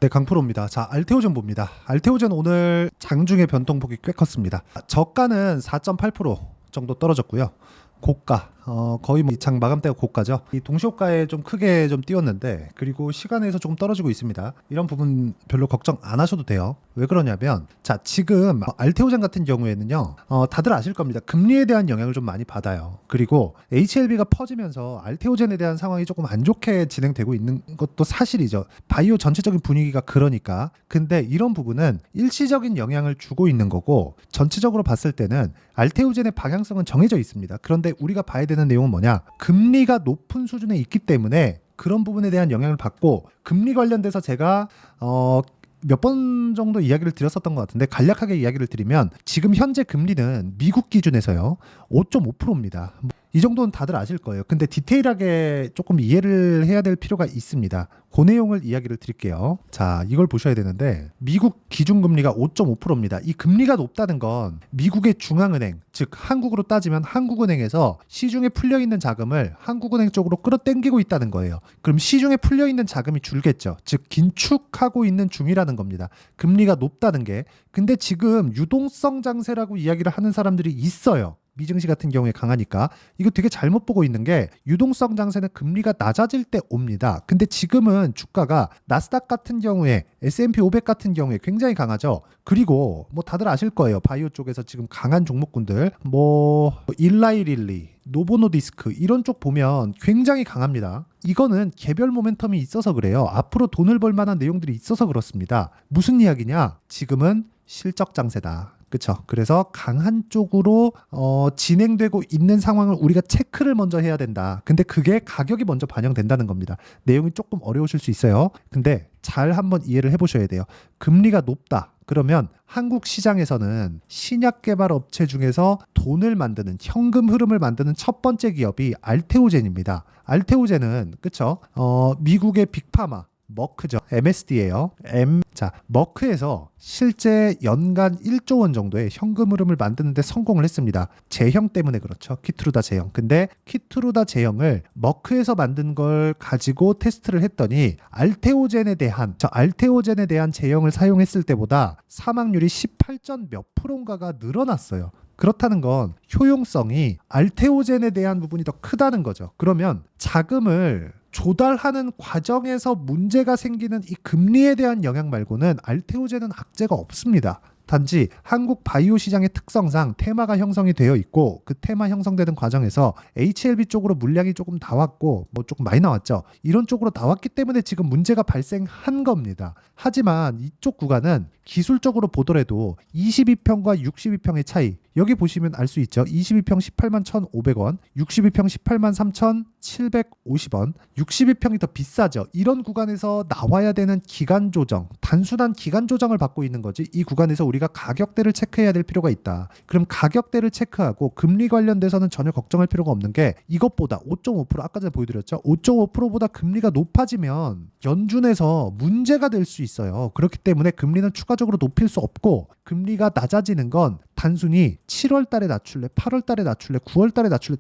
네, 강프로입니다. 자, 알테오젠 봅니다. 알테오젠 오늘 장중에 변동폭이 꽤 컸습니다. 저가는 4.8% 정도 떨어졌고요. 고가, 거의 뭐 장 마감대가 고가죠. 이 동시호가에 좀 크게 좀 띄웠는데, 그리고 시간에서 조금 떨어지고 있습니다. 이런 부분 별로 걱정 안 하셔도 돼요. 왜 그러냐면, 자, 지금 알테오젠 같은 경우에는요, 다들 아실 겁니다. 금리에 대한 영향을 좀 많이 받아요. 그리고 HLB가 퍼지면서 알테오젠에 대한 상황이 조금 안 좋게 진행되고 있는 것도 사실이죠. 바이오 전체적인 분위기가 그러니까. 근데 이런 부분은 일시적인 영향을 주고 있는 거고, 전체적으로 봤을 때는 알테오젠의 방향성은 정해져 있습니다. 그런데 우리가 봐야 되는 내용은 뭐냐? 금리가 높은 수준에 있기 때문에 그런 부분에 대한 영향을 받고, 금리 관련돼서 제가 몇 번 정도 이야기를 드렸었던 것 같은데, 간략하게 이야기를 드리면 지금 현재 금리는 미국 기준에서요 5.5%입니다. 이 정도는 다들 아실 거예요. 근데 디테일하게 조금 이해를 해야 될 필요가 있습니다. 그 내용을 이야기를 드릴게요. 자, 이걸 보셔야 되는데, 미국 기준금리가 5.5%입니다. 이 금리가 높다는 건 미국의 중앙은행, 즉 한국으로 따지면 한국은행에서 시중에 풀려있는 자금을 한국은행 쪽으로 끌어당기고 있다는 거예요. 그럼 시중에 풀려있는 자금이 줄겠죠. 즉 긴축하고 있는 중이라는 겁니다. 금리가 높다는 게. 근데 지금 유동성 장세라고 이야기를 하는 사람들이 있어요. 미증시 같은 경우에 강하니까. 이거 되게 잘못 보고 있는 게, 유동성 장세는 금리가 낮아질 때 옵니다. 근데 지금은 주가가 나스닥 같은 경우에, S&P 500 같은 경우에 굉장히 강하죠. 그리고 뭐 다들 아실 거예요. 바이오 쪽에서 지금 강한 종목군들, 뭐 일라이릴리, 노보노디스크 이런 쪽 보면 굉장히 강합니다. 이거는 개별 모멘텀이 있어서 그래요. 앞으로 돈을 벌 만한 내용들이 있어서 그렇습니다. 무슨 이야기냐? 지금은 실적 장세다. 그렇죠. 그래서 강한 쪽으로 진행되고 있는 상황을 우리가 체크를 먼저 해야 된다. 근데 그게 가격이 먼저 반영된다는 겁니다. 내용이 조금 어려우실 수 있어요. 근데 잘 한번 이해를 해보셔야 돼요. 금리가 높다. 그러면 한국 시장에서는 신약 개발 업체 중에서 돈을 만드는, 현금 흐름을 만드는 첫 번째 기업이 알테오젠입니다. 알테오젠은 그렇죠. 미국의 빅파마, 머크죠. MSD예요. 자, 머크에서 실제 연간 1조 원 정도의 현금 흐름을 만드는데 성공을 했습니다. 제형 때문에 그렇죠. 키트루다 제형. 근데 키트루다 제형을 머크에서 만든 걸 가지고 테스트를 했더니 알테오젠에 대한 제형을 사용했을 때보다 사망률이 18점 몇 프로인가가 늘어났어요. 그렇다는 건 효용성이 알테오젠에 대한 부분이 더 크다는 거죠. 그러면 자금을 조달하는 과정에서 문제가 생기는 이 금리에 대한 영향 말고는 알테오젠은 악재가 없습니다. 단지 한국 바이오 시장의 특성상 테마가 형성이 되어 있고, 그 테마 형성되는 과정에서 HLB 쪽으로 물량이 조금 나왔고, 뭐 조금 많이 나왔죠. 이런 쪽으로 나왔기 때문에 지금 문제가 발생한 겁니다. 하지만 이쪽 구간은 기술적으로 보더라도 22평과 62평의 차이, 여기 보시면 알 수 있죠. 22평 18만 1,500원, 62평 18만 3,750원, 62평이 더 비싸죠. 이런 구간에서 나와야 되는 기간 조정, 단순한 기간 조정을 받고 있는 거지, 이 구간에서 우리가 가격대를 체크해야 될 필요가 있다. 그럼 가격대를 체크하고 금리 관련돼서는 전혀 걱정할 필요가 없는 게, 이것보다 5.5%, 아까 전에 보여드렸죠. 5.5%보다 금리가 높아지면 연준에서 문제가 될 수 있어요. 그렇기 때문에 금리는 추가적으로 높일 수 없고, 금리가 낮아지는 건 단순히 7월 달에 낮출래, 8월 달에 낮출래, 9월 달에 낮출래,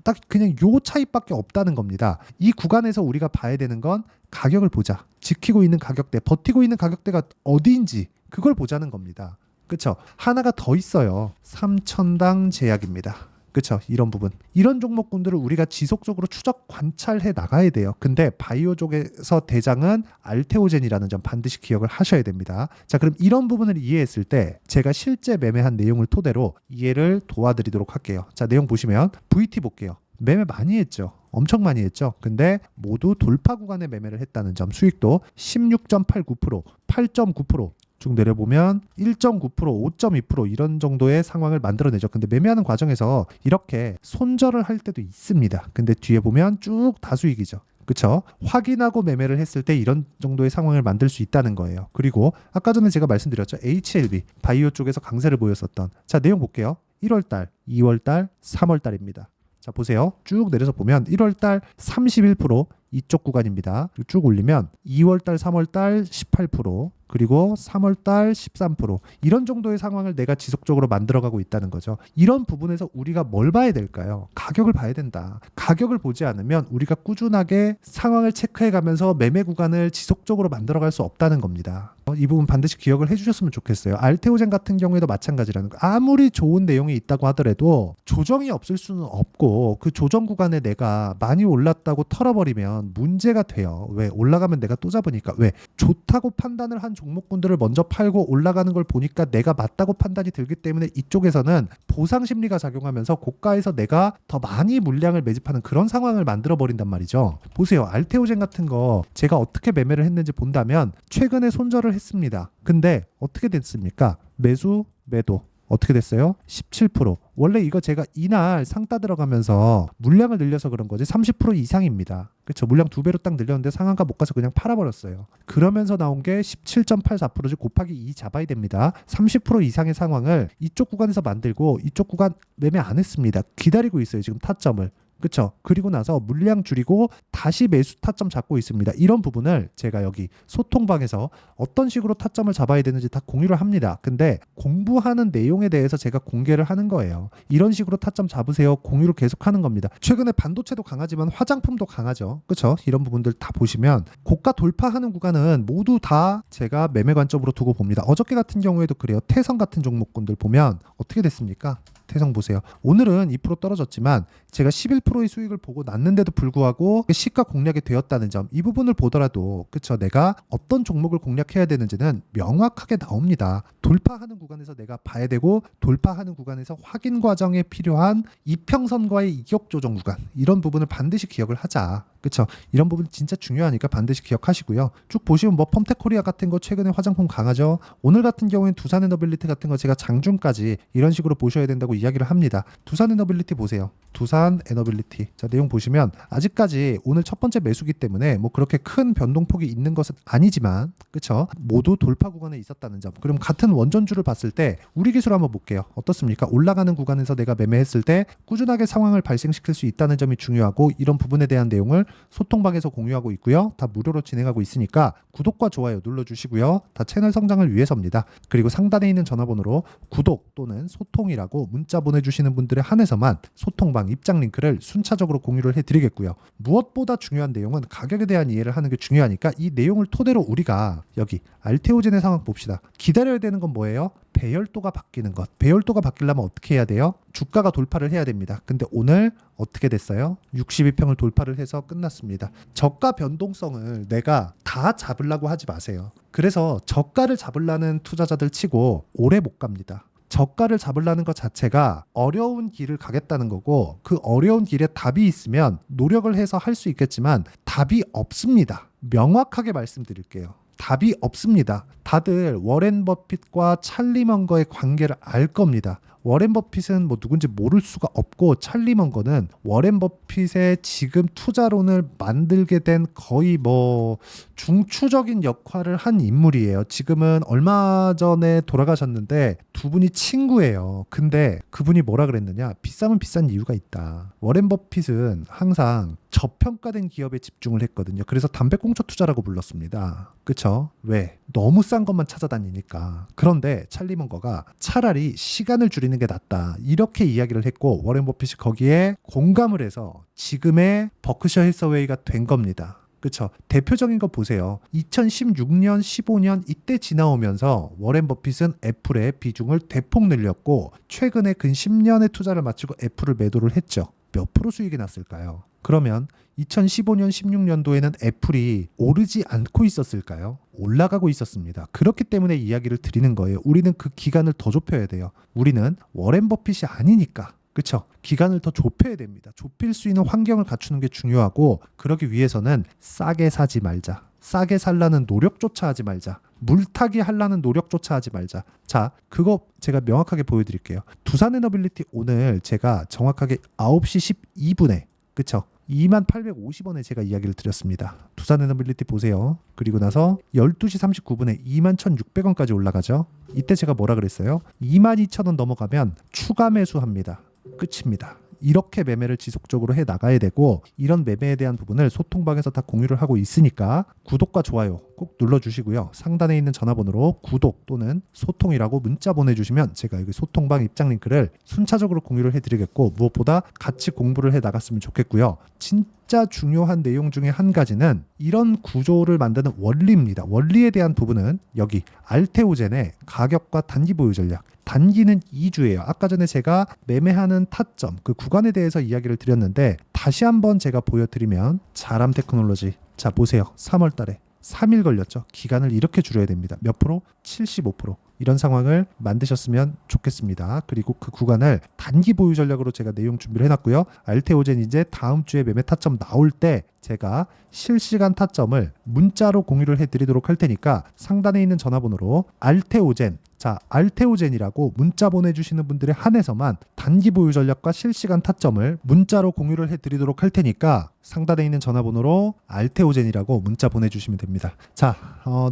딱 그냥 요 차이밖에 없다는 겁니다. 이 구간에서 우리가 봐야 되는 건 가격을 보자. 지키고 있는 가격대, 버티고 있는 가격대가 어디인지 그걸 보자는 겁니다. 그렇죠? 하나가 더 있어요. 3천당 제약입니다. 그렇죠? 이런 부분. 이런 종목군들을 우리가 지속적으로 추적 관찰해 나가야 돼요. 근데 바이오 쪽에서 대장은 알테오젠이라는 점 반드시 기억을 하셔야 됩니다. 자, 그럼 이런 부분을 이해했을 때 제가 실제 매매한 내용을 토대로 이해를 도와드리도록 할게요. 자, 내용 보시면 VT 볼게요. 매매 많이 했죠. 엄청 많이 했죠. 근데 모두 돌파 구간에 매매를 했다는 점, 수익도 16.89%, 8.9%, 쭉 내려보면 1.9%, 5.2% 이런 정도의 상황을 만들어내죠. 근데 매매하는 과정에서 이렇게 손절을 할 때도 있습니다. 근데 뒤에 보면 쭉 다수익이죠. 그쵸? 확인하고 매매를 했을 때 이런 정도의 상황을 만들 수 있다는 거예요. 그리고 아까 전에 제가 말씀드렸죠. HLB, 바이오 쪽에서 강세를 보였었던. 자, 내용 볼게요. 1월달, 2월달, 3월달입니다. 자, 보세요. 쭉 내려서 보면 1월달 31%, 이쪽 구간입니다. 쭉 올리면 2월달, 3월달 18%, 그리고 3월달 13% 이런 정도의 상황을 내가 지속적으로 만들어가고 있다는 거죠. 이런 부분에서 우리가 뭘 봐야 될까요? 가격을 봐야 된다. 가격을 보지 않으면 우리가 꾸준하게 상황을 체크해가면서 매매 구간을 지속적으로 만들어갈 수 없다는 겁니다. 이 부분 반드시 기억을 해주셨으면 좋겠어요. 알테오젠 같은 경우에도 마찬가지라는 거. 아무리 좋은 내용이 있다고 하더라도 조정이 없을 수는 없고 그 조정 구간에 내가 많이 올랐다고 털어버리면 문제가 돼요. 왜? 올라가면 내가 또 잡으니까. 왜? 좋다고 판단을 한 종목군들을 먼저 팔고 올라가는 걸 보니까 내가 맞다고 판단이 들기 때문에 이쪽에서는 보상 심리가 작용하면서 고가에서 내가 더 많이 물량을 매집하는 그런 상황을 만들어 버린단 말이죠. 보세요. 알테오젠 같은 거 제가 어떻게 매매를 했는지 본다면 최근에 손절을 했습니다. 근데 어떻게 됐습니까? 매수, 매도. 어떻게 됐어요? 17%. 원래 이거 제가 이날 상따 들어가면서 물량을 늘려서 그런 거지 30% 이상입니다. 그렇죠. 물량 2배로 딱 늘렸는데 상한가 못 가서 그냥 팔아버렸어요. 그러면서 나온 게 17.84%즉 곱하기 2 잡아야 됩니다. 30% 이상의 상황을 이쪽 구간에서 만들고 이쪽 구간 매매 안 했습니다. 기다리고 있어요. 지금 타점을. 그렇죠. 그리고 나서 물량 줄이고 다시 매수 타점 잡고 있습니다. 이런 부분을 제가 여기 소통방에서 어떤 식으로 타점을 잡아야 되는지 다 공유를 합니다. 근데 공부하는 내용에 대해서 제가 공개를 하는 거예요. 이런 식으로 타점 잡으세요. 공유를 계속하는 겁니다. 최근에 반도체도 강하지만 화장품도 강하죠. 그렇죠. 이런 부분들 다 보시면 고가 돌파하는 구간은 모두 다 제가 매매 관점으로 두고 봅니다. 어저께 같은 경우에도 그래요. 태성 같은 종목군들 보면 어떻게 됐습니까? 태성 보세요. 오늘은 2% 떨어졌지만 제가 11%의 수익을 보고 났는데도 불구하고 시가 공략이 되었다는 점, 이 부분을 보더라도 그쵸, 내가 어떤 종목을 공략해야 되는지는 명확하게 나옵니다. 돌파하는 구간에서 내가 봐야 되고 돌파하는 구간에서 확인 과정에 필요한 이평선과의 이격 조정 구간, 이런 부분을 반드시 기억을 하자. 그쵸? 이런 부분 진짜 중요하니까 반드시 기억하시고요. 쭉 보시면 뭐 펌텍코리아 같은 거 최근에 화장품 강하죠. 오늘 같은 경우에는 두산에너빌리티 같은 거 제가 장중까지 이런 식으로 보셔야 된다고 이야기를 합니다. 두산에너빌리티 보세요. 두산에너빌리티. 자, 내용 보시면 아직까지 오늘 첫 번째 매수기 때문에 뭐 그렇게 큰 변동폭이 있는 것은 아니지만 그쵸? 모두 돌파 구간에 있었다는 점. 그럼 같은 원전주를 봤을 때 우리 기술 한번 볼게요. 어떻습니까? 올라가는 구간에서 내가 매매했을 때 꾸준하게 상황을 발생시킬 수 있다는 점이 중요하고, 이런 부분에 대한 내용을 소통방에서 공유하고 있고요. 다 무료로 진행하고 있으니까 구독과 좋아요 눌러주시고요. 다 채널 성장을 위해서입니다. 그리고 상단에 있는 전화번호로 구독 또는 소통이라고 문자 보내주시는 분들에 한해서만 소통방 입장 링크를 순차적으로 공유를 해드리겠고요. 무엇보다 중요한 내용은 가격에 대한 이해를 하는 게 중요하니까 이 내용을 토대로 우리가 여기 알테오젠의 상황 봅시다. 기다려야 되는 건 뭐예요? 배열도가 바뀌는 것. 배열도가 바뀌려면 어떻게 해야 돼요? 주가가 돌파를 해야 됩니다. 근데 오늘 어떻게 됐어요? 62평을 돌파를 해서 끝났습니다. 저가 변동성을 내가 다 잡으려고 하지 마세요. 그래서 저가를 잡으려는 투자자들 치고 오래 못 갑니다. 저가를 잡으려는 것 자체가 어려운 길을 가겠다는 거고, 그 어려운 길에 답이 있으면 노력을 해서 할 수 있겠지만 답이 없습니다. 명확하게 말씀드릴게요. 답이 없습니다. 다들 워렌 버핏과 찰리 먼거의 관계를 알 겁니다. 워렌 버핏은 뭐 누군지 모를 수가 없고, 찰리 먼거는 워렌 버핏의 지금 투자론을 만들게 된 거의 뭐 중추적인 역할을 한 인물이에요. 지금은 얼마 전에 돌아가셨는데 두 분이 친구예요. 근데 그분이 뭐라 그랬느냐? 비싸면 비싼 이유가 있다. 워렌 버핏은 항상 저평가된 기업에 집중을 했거든요. 그래서 담배꽁초 투자라고 불렀습니다. 그쵸? 왜? 너무 싼 것만 찾아다니니까. 그런데 찰리 먼거가 차라리 시간을 줄이는 게 낫다, 이렇게 이야기를 했고, 워렌 버핏이 거기에 공감을 해서 지금의 버크셔 해서웨이가 된 겁니다. 그쵸? 대표적인 거 보세요. 2016년, 15년 이때 지나오면서 워렌 버핏은 애플의 비중을 대폭 늘렸고, 최근에 근 10년의 투자를 마치고 애플을 매도를 했죠. 몇 프로 수익이 났을까요? 그러면 2015년, 16년도에는 애플이 오르지 않고 있었을까요? 올라가고 있었습니다. 그렇기 때문에 이야기를 드리는 거예요. 우리는 그 기간을 더 좁혀야 돼요. 우리는 워렌 버핏이 아니니까. 그렇죠? 기간을 더 좁혀야 됩니다. 좁힐 수 있는 환경을 갖추는 게 중요하고, 그러기 위해서는 싸게 사지 말자. 싸게 살라는 노력조차 하지 말자. 물타기 하려는 노력조차 하지 말자. 자, 그거 제가 명확하게 보여드릴게요. 두산에너빌리티 오늘 제가 정확하게 9시 12분에 그쵸? 2850원에 제가 이야기를 드렸습니다. 두산에너빌리티 보세요. 그리고 나서 12시 39분에 21,600원까지 올라가죠. 이때 제가 뭐라 그랬어요? 22,000원 넘어가면 추가 매수합니다. 끝입니다. 이렇게 매매를 지속적으로 해 나가야 되고, 이런 매매에 대한 부분을 소통방에서 다 공유를 하고 있으니까 구독과 좋아요 꼭 눌러주시고요. 상단에 있는 전화번호로 구독 또는 소통이라고 문자 보내주시면 제가 여기 소통방 입장 링크를 순차적으로 공유를 해드리겠고, 무엇보다 같이 공부를 해 나갔으면 좋겠고요. 진짜 중요한 내용 중에 한 가지는 이런 구조를 만드는 원리입니다. 원리에 대한 부분은 여기 알테오젠의 가격과 단기 보유 전략, 단기는 2주예요. 아까 전에 제가 매매하는 타점, 그 구간에 대해서 이야기를 드렸는데, 다시 한번 제가 보여드리면, 자람 테크놀로지, 자 보세요. 3월 달에 3일 걸렸죠. 기간을 이렇게 줄여야 됩니다. 몇 프로? 75%. 이런 상황을 만드셨으면 좋겠습니다. 그리고 그 구간을 단기 보유 전략으로 제가 내용 준비를 해놨고요. 알테오젠 이제 다음 주에 매매 타점 나올 때 제가 실시간 타점을 문자로 공유를 해드리도록 할 테니까 상단에 있는 전화번호로 알테오젠, 자 알테오젠이라고 문자 보내주시는 분들에 한해서만 단기 보유 전략과 실시간 타점을 문자로 공유를 해드리도록 할 테니까 상단에 있는 전화번호로 알테오젠이라고 문자 보내주시면 됩니다. 자,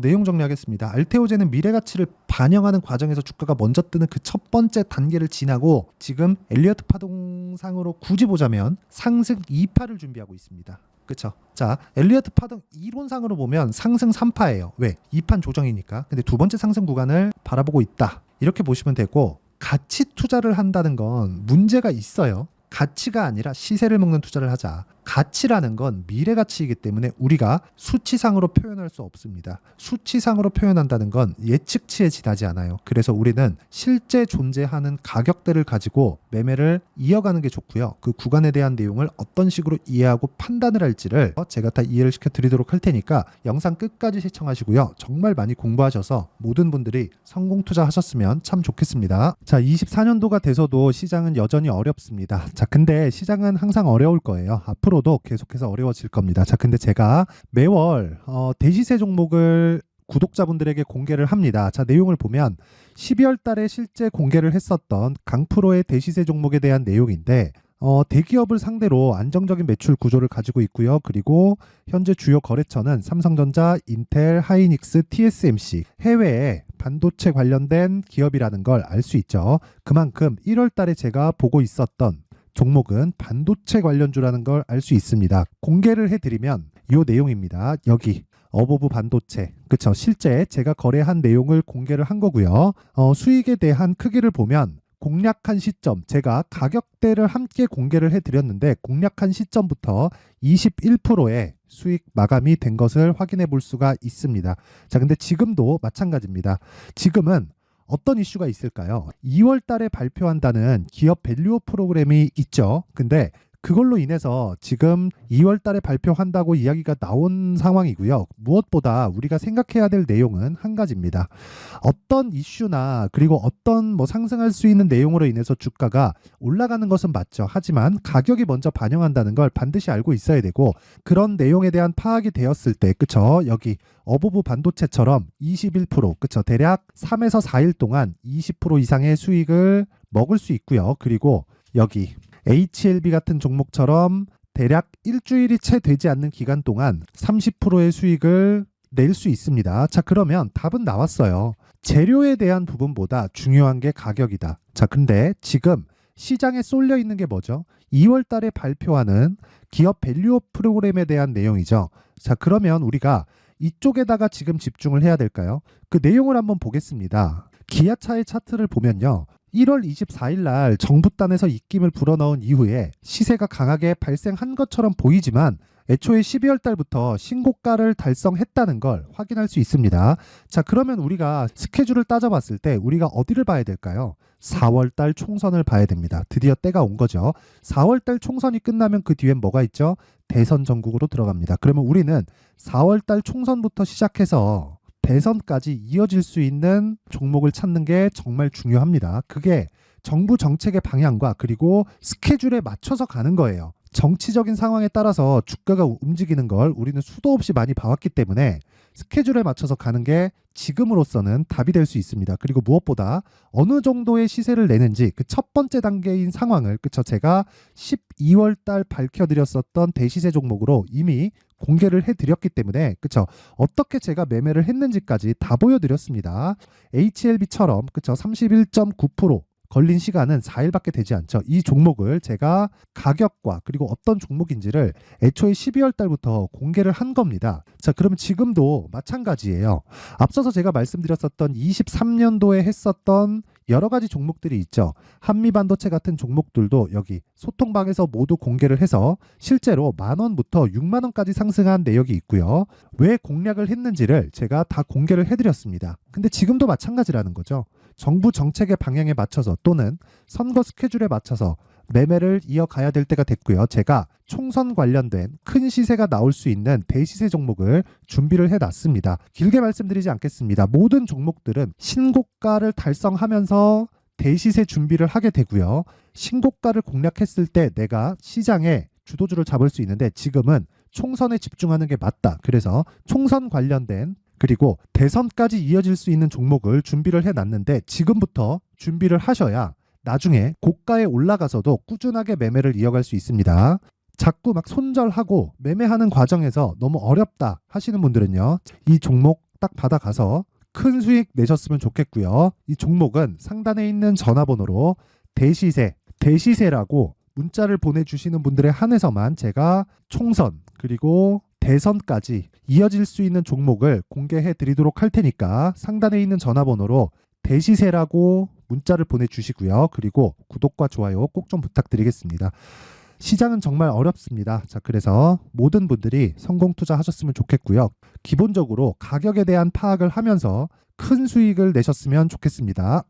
내용 정리하겠습니다. 알테오젠은 미래 가치를 반영하는 과정에서 주가가 먼저 뜨는 그 첫 번째 단계를 지나고 지금 엘리어트 파동상으로 굳이 보자면 상승 2파를 준비하고 있습니다. 그쵸? 자, 엘리어트 파동 이론상으로 보면 상승 3파예요. 왜? 2판 조정이니까. 근데 두 번째 상승 구간을 바라보고 있다. 이렇게 보시면 되고, 가치 투자를 한다는 건 문제가 있어요. 가치가 아니라 시세를 먹는 투자를 하자. 가치라는 건 미래 가치이기 때문에 우리가 수치상으로 표현할 수 없습니다. 수치상으로 표현한다는 건 예측치에 지나지 않아요. 그래서 우리는 실제 존재하는 가격대를 가지고 매매를 이어가는 게 좋고요. 그 구간에 대한 내용을 어떤 식으로 이해하고 판단을 할지를 제가 다 이해를 시켜 드리도록 할 테니까 영상 끝까지 시청하시고요. 정말 많이 공부하셔서 모든 분들이 성공 투자하셨으면 참 좋겠습니다. 자, 24년도가 돼서도 시장은 여전히 어렵습니다. 자, 근데 시장은 항상 어려울 거예요. 앞으로도 계속해서 어려워질 겁니다. 자, 근데 제가 매월 대시세 종목을 구독자분들에게 공개를 합니다. 자, 내용을 보면 12월 달에 실제 공개를 했었던 강프로의 대시세 종목에 대한 내용인데, 대기업을 상대로 안정적인 매출 구조를 가지고 있고요. 그리고 현재 주요 거래처는 삼성전자, 인텔, 하이닉스, TSMC, 해외에 반도체 관련된 기업이라는 걸 알 수 있죠. 그만큼 1월 달에 제가 보고 있었던 종목은 반도체 관련주라는 걸 알 수 있습니다. 공개를 해드리면 이 내용입니다. 여기 어보브 반도체, 그쵸? 실제 제가 거래한 내용을 공개를 한 거고요. 수익에 대한 크기를 보면 공략한 시점, 제가 가격대를 함께 공개를 해드렸는데 공략한 시점부터 21%의 수익 마감이 된 것을 확인해 볼 수가 있습니다. 자, 근데 지금도 마찬가지입니다. 지금은 어떤 이슈가 있을까요? 2월 달에 발표한다는 기업 밸류업 프로그램이 있죠. 근데 그걸로 인해서 지금 2월 달에 발표한다고 이야기가 나온 상황이고요. 무엇보다 우리가 생각해야 될 내용은 한 가지입니다. 어떤 이슈나 그리고 어떤 상승할 수 있는 내용으로 인해서 주가가 올라가는 것은 맞죠. 하지만 가격이 먼저 반영한다는 걸 반드시 알고 있어야 되고, 그런 내용에 대한 파악이 되었을 때, 그쵸? 여기 어보브 반도체처럼 21%, 그쵸? 대략 3에서 4일 동안 20% 이상의 수익을 먹을 수 있고요. 그리고 여기 HLB 같은 종목처럼 대략 일주일이 채 되지 않는 기간 동안 30%의 수익을 낼 수 있습니다. 자, 그러면 답은 나왔어요. 재료에 대한 부분보다 중요한 게 가격이다. 자, 근데 지금 시장에 쏠려 있는 게 뭐죠? 2월 달에 발표하는 기업 밸류업 프로그램에 대한 내용이죠. 자, 그러면 우리가 이쪽에다가 지금 집중을 해야 될까요? 그 내용을 한번 보겠습니다. 기아차의 차트를 보면요. 1월 24일 날 정부단에서 입김을 불어넣은 이후에 시세가 강하게 발생한 것처럼 보이지만 애초에 12월 달부터 신고가를 달성했다는 걸 확인할 수 있습니다. 자, 그러면 우리가 스케줄을 따져봤을 때 우리가 어디를 봐야 될까요? 4월 달 총선을 봐야 됩니다. 드디어 때가 온 거죠. 4월 달 총선이 끝나면 그 뒤엔 뭐가 있죠? 대선 전국으로 들어갑니다. 그러면 우리는 4월 달 총선부터 시작해서 대선까지 이어질 수 있는 종목을 찾는 게 정말 중요합니다. 그게 정부 정책의 방향과 그리고 스케줄에 맞춰서 가는 거예요. 정치적인 상황에 따라서 주가가 움직이는 걸 우리는 수도 없이 많이 봐왔기 때문에 스케줄에 맞춰서 가는 게 지금으로서는 답이 될 수 있습니다. 그리고 무엇보다 어느 정도의 시세를 내는지 그 첫 번째 단계인 상황을, 그쵸? 제가 12월 달 밝혀드렸었던 대시세 종목으로 이미 공개를 해드렸기 때문에, 그쵸? 어떻게 제가 매매를 했는지까지 다 보여드렸습니다. HLB처럼, 그쵸? 31.9% 걸린 시간은 4일밖에 되지 않죠. 이 종목을 제가 가격과 그리고 어떤 종목인지를 애초에 12월 달부터 공개를 한 겁니다. 자, 그러면 지금도 마찬가지예요. 앞서서 제가 말씀드렸었던 23년도에 했었던 여러 가지 종목들이 있죠. 한미반도체 같은 종목들도 여기 소통방에서 모두 공개를 해서 실제로 10,000원부터 60,000원까지 상승한 내역이 있고요. 왜 공략을 했는지를 제가 다 공개를 해드렸습니다. 근데 지금도 마찬가지라는 거죠. 정부 정책의 방향에 맞춰서 또는 선거 스케줄에 맞춰서 매매를 이어가야 될 때가 됐고요. 제가 총선 관련된 큰 시세가 나올 수 있는 대시세 종목을 준비를 해놨습니다. 길게 말씀드리지 않겠습니다. 모든 종목들은 신고가를 달성하면서 대시세 준비를 하게 되고요. 신고가를 공략했을 때 내가 시장에 주도주를 잡을 수 있는데 지금은 총선에 집중하는 게 맞다. 그래서 총선 관련된 그리고 대선까지 이어질 수 있는 종목을 준비를 해놨는데 지금부터 준비를 하셔야 나중에 고가에 올라가서도 꾸준하게 매매를 이어갈 수 있습니다. 자꾸 막 손절하고 매매하는 과정에서 너무 어렵다 하시는 분들은요. 이 종목 딱 받아가서 큰 수익 내셨으면 좋겠고요. 이 종목은 상단에 있는 전화번호로 대시세라고 문자를 보내주시는 분들에 한해서만 제가 총선 그리고 대선까지 이어질 수 있는 종목을 공개해 드리도록 할 테니까 상단에 있는 전화번호로 대시세라고 문자를 보내주시고요. 그리고 구독과 좋아요 꼭 좀 부탁드리겠습니다. 시장은 정말 어렵습니다. 자, 그래서 모든 분들이 성공 투자하셨으면 좋겠고요. 기본적으로 가격에 대한 파악을 하면서 큰 수익을 내셨으면 좋겠습니다.